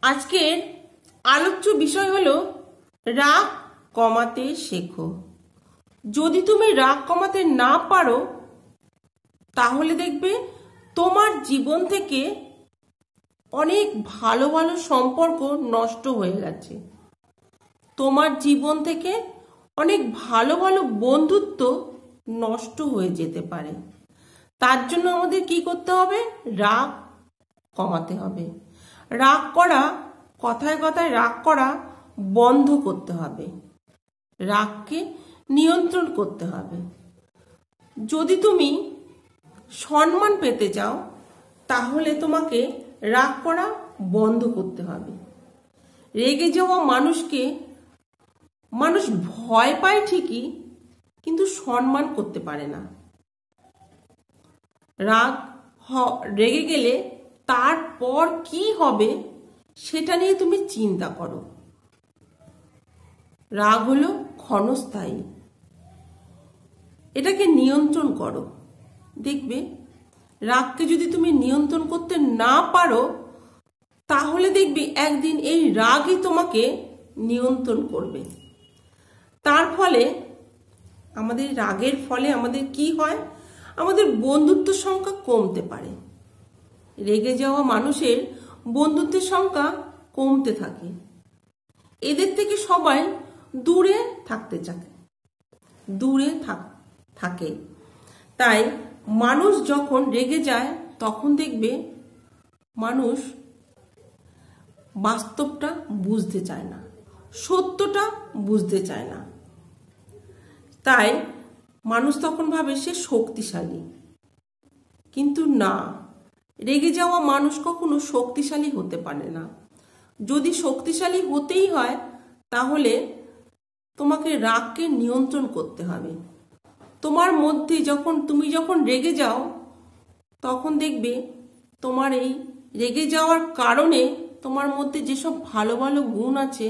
আজকের আলোচ্য বিষয় হলো রাগ কমাতে শেখো। যদি তুমি রাগ কমাতে না পারো তাহলে দেখবে তোমার জীবন থেকে অনেক ভালো ভালো সম্পর্ক নষ্ট হয়ে গেছে। তোমার জীবন থেকে অনেক ভালো ভালো বন্ধুত্ব নষ্ট হয়ে যেতে পারে। তার জন্য আমাদের কি করতে হবে? রাগ কমাতে হবে। রাগ করা, কথায় কথায় রাগ করা বন্ধ করতে হবে। রাগকে নিয়ন্ত্রণ করতে হবে। যদি তুমি সম্মান পেতে চাও তাহলে তোমাকে রাগ করা বন্ধ করতে হবে। রেগে যাওয়া মানুষকে মানুষ ভয় পায় ঠিকই, কিন্তু সম্মান করতে পারে না। রেগে গেলে তারপর কি হবে সেটা নিয়ে তুমি চিন্তা করো। রাগ হলো ক্ষণস্থায়ী, এটাকে নিয়ন্ত্রণ করো। দেখবে রাগকে যদি তুমি নিয়ন্ত্রণ করতে না পারো তাহলে দেখবে একদিন এই রাগই তোমাকে নিয়ন্ত্রণ করবে। তার ফলে আমাদের রাগের ফলে আমাদের কি হয়? আমাদের বন্ধুত্ব সংখ্যা কমতে পারে। রেগে যাওয়া মানুষের বন্ধুত্বের সংখ্যা কমতে থাকে। এদের থেকে সবাই দূরে থাকতে চায়, দূরে থাকে। তাই মানুষ যখন রেগে যায় তখন দেখবে মানুষ বাস্তবটা বুঝতে চায় না, সত্যটা বুঝতে চায় না। তাই মানুষ তখন ভাবে সে শক্তিশালী, কিন্তু না, রেগে যাওয়া মানুষ কখনো শক্তিশালী হতে পারে না। যদি শক্তিশালী হতেই হয় তাহলে তোমাকে রাগকে নিয়ন্ত্রণ করতে হবে। তোমার মধ্যে তুমি যখন রেগে যাও তখন দেখবে তোমার এই রেগে যাওয়ার কারণে তোমার মধ্যে যেসব ভালো ভালো গুণ আছে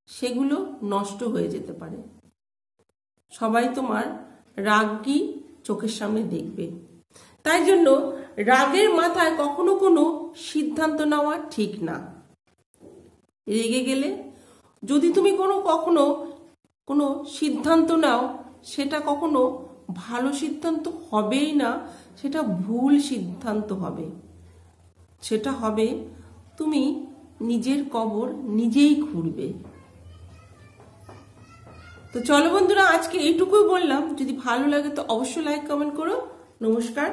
সেগুলো নষ্ট হয়ে যেতে পারে। সবাই তোমার রাগই চোখের সামনে দেখবে। তাই জন্য রাগের মাথায় কখনো কোনো সিদ্ধান্ত নেওয়া ঠিক না। রেগে গেলে যদি তুমি কখনো কোনো সিদ্ধান্ত নাও সেটা কখনো ভালো সিদ্ধান্ত হবেই না, সেটা ভুল সিদ্ধান্ত হবে। সেটা হবে তুমি নিজের কবর নিজেই খুঁড়বে। তো চলো বন্ধুরা, আজকে এইটুকুই বললাম। যদি ভালো লাগে তো অবশ্যই লাইক কমেন্ট করো। নমস্কার।